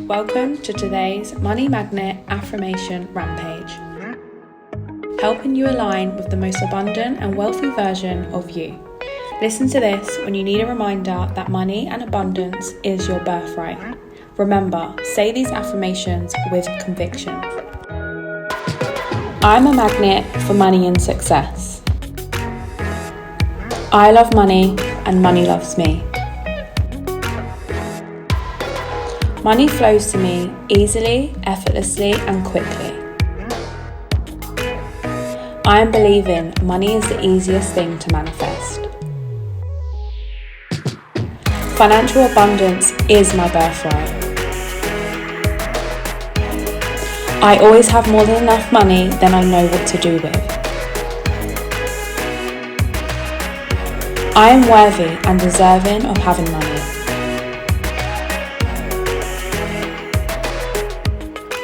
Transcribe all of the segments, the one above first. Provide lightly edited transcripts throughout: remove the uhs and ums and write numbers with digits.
Welcome to today's Money Magnet Affirmation Rampage, helping you align with the most abundant and wealthy version of you. Listen to this when you need a reminder that money and abundance is your birthright. Remember, say these affirmations with conviction. I'm a magnet for money and success. I love money and money loves me. Money flows to me easily, effortlessly, and quickly. I am believing money is the easiest thing to manifest. Financial abundance is my birthright. I always have more than enough money than I know what to do with. I am worthy and deserving of having money.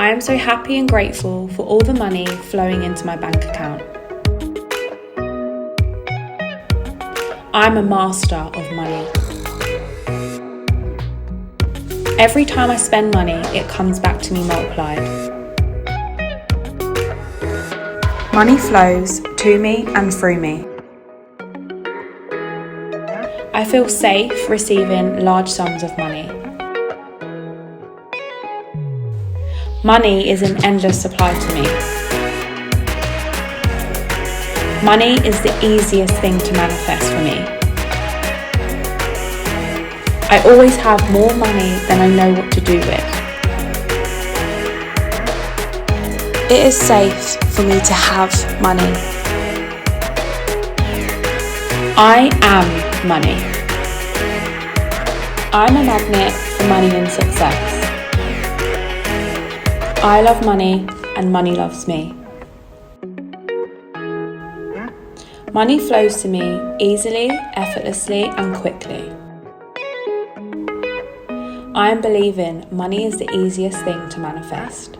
I am so happy and grateful for all the money flowing into my bank account. I'm a master of money. Every time I spend money, it comes back to me multiplied. Money flows to me and through me. I feel safe receiving large sums of money. Money is an endless supply to me. Money is the easiest thing to manifest for me. I always have more money than I know what to do with. It is safe for me to have money. I am money. I'm a magnet for money and success. I love money and money loves me. Money flows to me easily, effortlessly, and quickly. I am believing money is the easiest thing to manifest.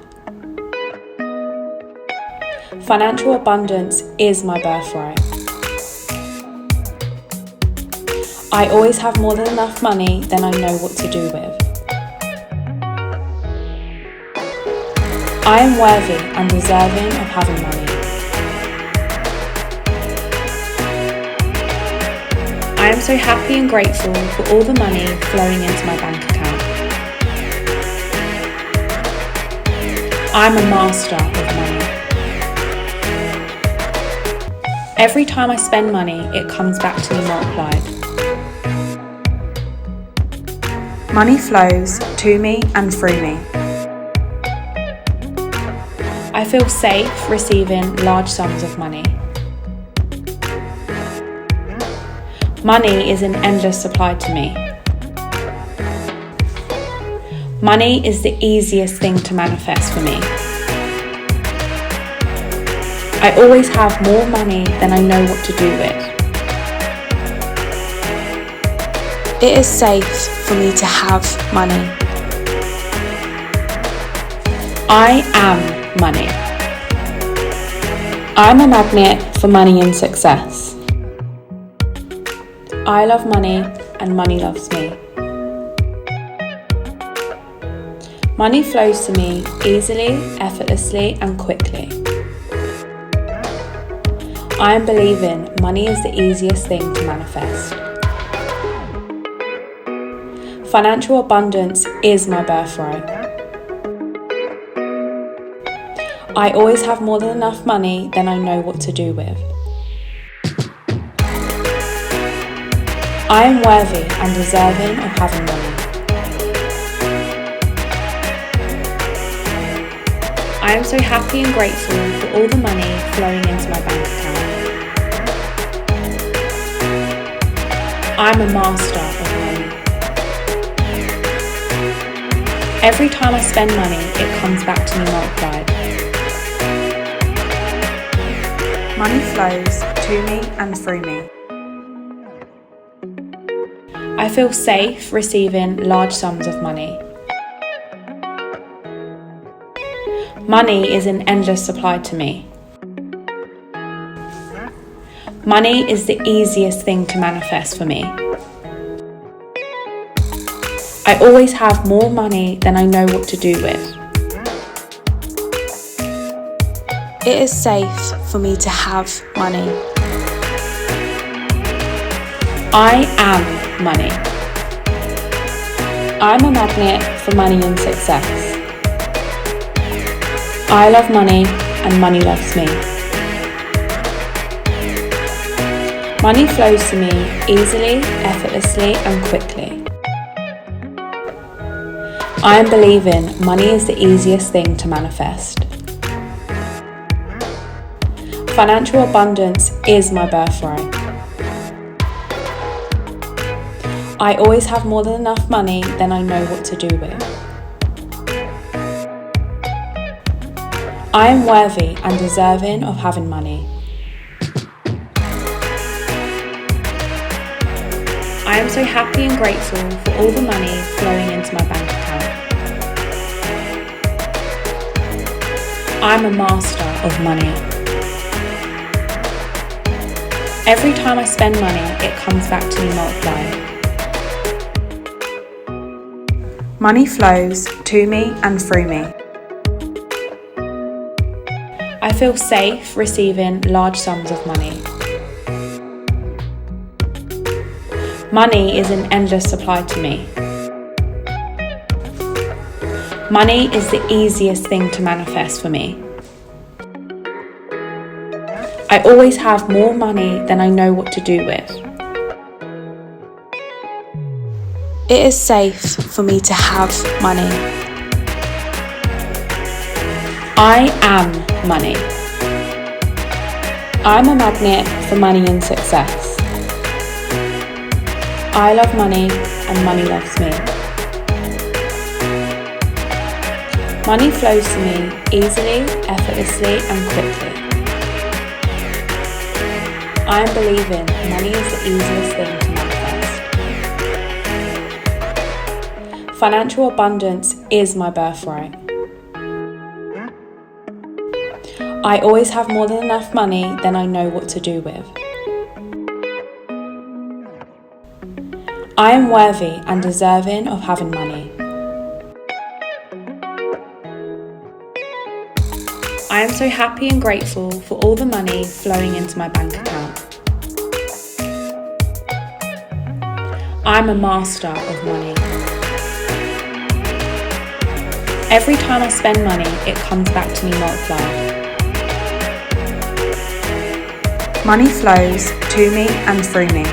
Financial abundance is my birthright. I always have more than enough money than I know what to do with. I am worthy and deserving of having money. I am so happy and grateful for all the money flowing into my bank account. I'm a master of money. Every time I spend money, it comes back to me multiplied. Money flows to me and through me. I feel safe receiving large sums of money. Money is an endless supply to me. Money is the easiest thing to manifest for me. I always have more money than I know what to do with. It is safe for me to have money. I am money. I'm a magnet for money and success. I love money and money loves me. Money flows to me easily, effortlessly, and quickly. I am believing money is the easiest thing to manifest. Financial abundance is my birthright. I always have more than enough money than I know what to do with. I am worthy and deserving of having money. I am so happy and grateful for all the money flowing into my bank account. I'm a master of money. Every time I spend money, it comes back to me multiplied. Money flows to me and through me. I feel safe receiving large sums of money. Money is an endless supply to me. Money is the easiest thing to manifest for me. I always have more money than I know what to do with. It is safe for me to have money. I am money. I'm a magnet for money and success. I love money and money loves me. Money flows to me easily, effortlessly and quickly. I am believing money is the easiest thing to manifest. Financial abundance is my birthright. I always have more than enough money than I know what to do with. I am worthy and deserving of having money. I am so happy and grateful for all the money flowing into my bank account. I am a master of money. Every time I spend money, it comes back to me multiplied. Money flows to me and through me. I feel safe receiving large sums of money. Money is an endless supply to me. Money is the easiest thing to manifest for me. I always have more money than I know what to do with. It is safe for me to have money. I am money. I'm a magnet for money and success. I love money and money loves me. Money flows to me easily, effortlessly and quickly. I am believing money is the easiest thing to manifest. Financial abundance is my birthright. I always have more than enough money than I know what to do with. I am worthy and deserving of having money. I am so happy and grateful for all the money flowing into my bank account. I am a master of money. Every time I spend money, it comes back to me multiplied. Money flows to me and through me.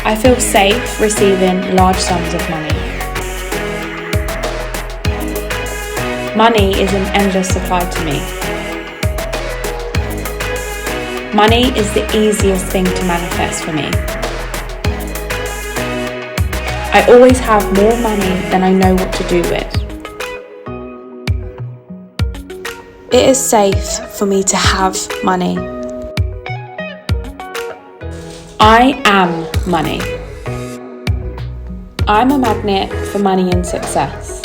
I feel safe receiving large sums of money. Money is an endless supply to me. Money is the easiest thing to manifest for me. I always have more money than I know what to do with. It is safe for me to have money. I am money. I'm a magnet for money and success.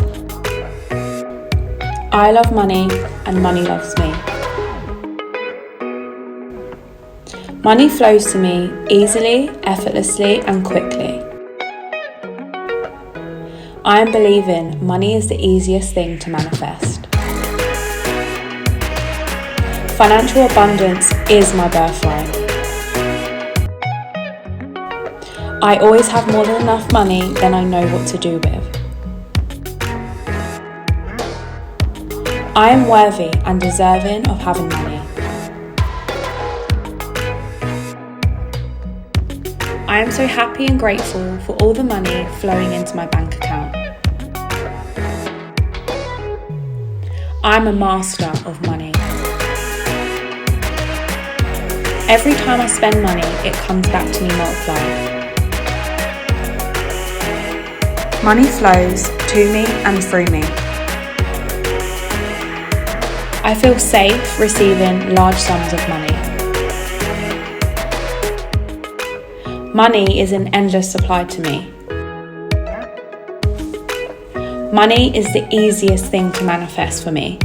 I love money and money loves me. Money flows to me easily, effortlessly and quickly. I am believing money is the easiest thing to manifest. Financial abundance is my birthright. I always have more than enough money than I know what to do with. I am worthy and deserving of having money. I am so happy and grateful for all the money flowing into my bank account. I'm a master of money. Every time I spend money, it comes back to me multiplied. Money flows to me and through me. I feel safe receiving large sums of money. Money is an endless supply to me. Money is the easiest thing to manifest for me.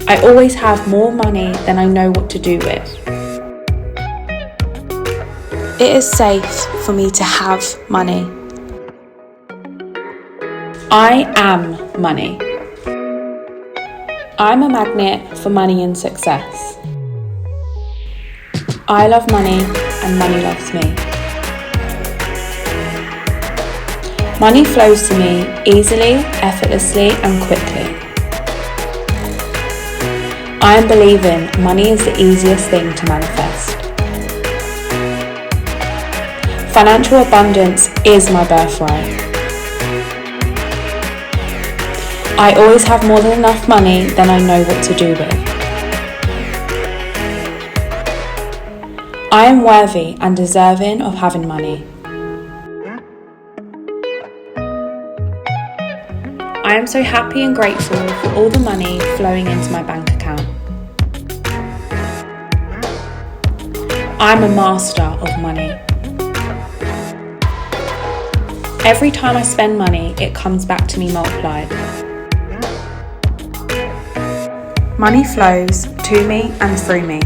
I always have more money than I know what to do with. It is safe for me to have money. I am money. I'm a magnet for money and success. I love money and money loves me. Money flows to me easily, effortlessly and quickly. I am believing money is the easiest thing to manifest. Financial abundance is my birthright. I always have more than enough money than I know what to do with. I am worthy and deserving of having money. I am so happy and grateful for all the money flowing into my bank account. I am a master of money. Every time I spend money, it comes back to me multiplied. Money flows to me and through me.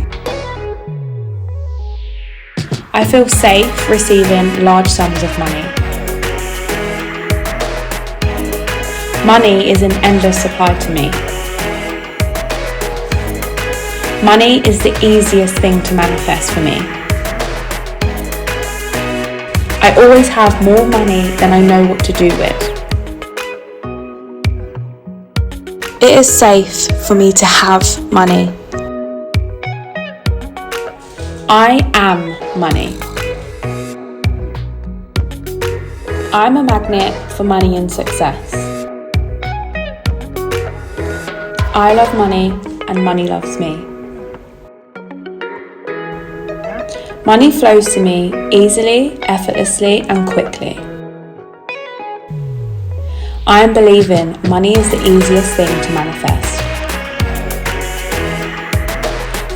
I feel safe receiving large sums of money. Money is an endless supply to me. Money is the easiest thing to manifest for me. I always have more money than I know what to do with. It is safe for me to have money. I am money. I'm a magnet for money and success. I love money and money loves me. Money flows to me easily, effortlessly and quickly. I am believing money is the easiest thing to manifest.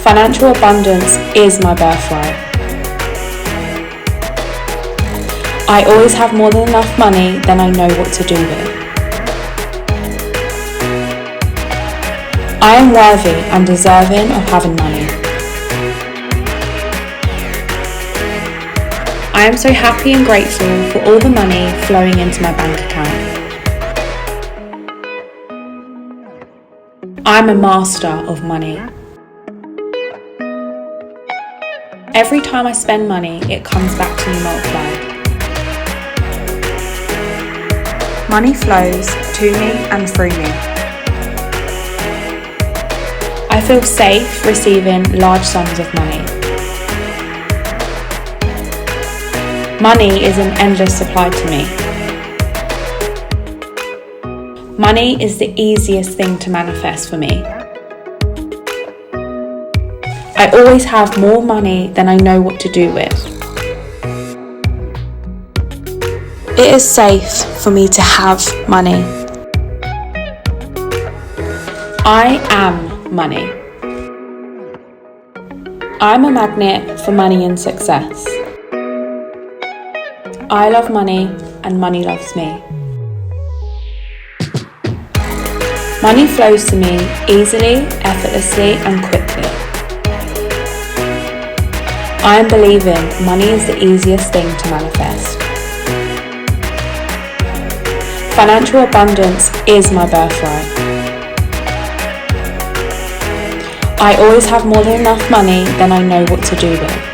Financial abundance is my birthright. I always have more than enough money than I know what to do with. I am worthy and deserving of having money. I am so happy and grateful for all the money flowing into my bank account. I'm a master of money. Every time I spend money, it comes back to me multiplied. Money flows to me and through me. I feel safe receiving large sums of money. Money is an endless supply to me. Money is the easiest thing to manifest for me. I always have more money than I know what to do with. It is safe for me to have money. I am money. I'm a magnet for money and success. I love money and money loves me. Money flows to me easily, effortlessly and quickly. I am believing money is the easiest thing to manifest. Financial abundance is my birthright. I always have more than enough money than I know what to do with.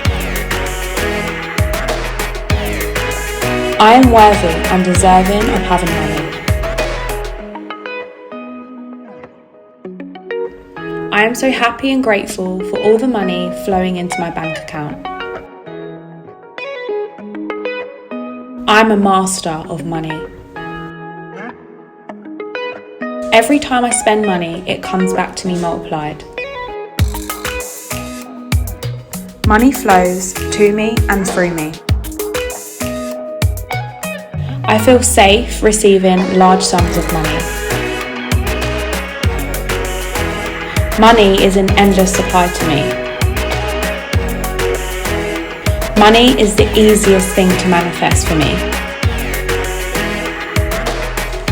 I am worthy and deserving of having money. I am so happy and grateful for all the money flowing into my bank account. I'm a master of money. Every time I spend money, it comes back to me multiplied. Money flows to me and through me. I feel safe receiving large sums of money. Money is an endless supply to me. Money is the easiest thing to manifest for me.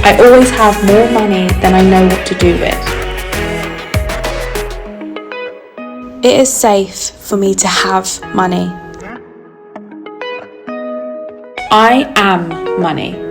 I always have more money than I know what to do with. It is safe for me to have money. I am money.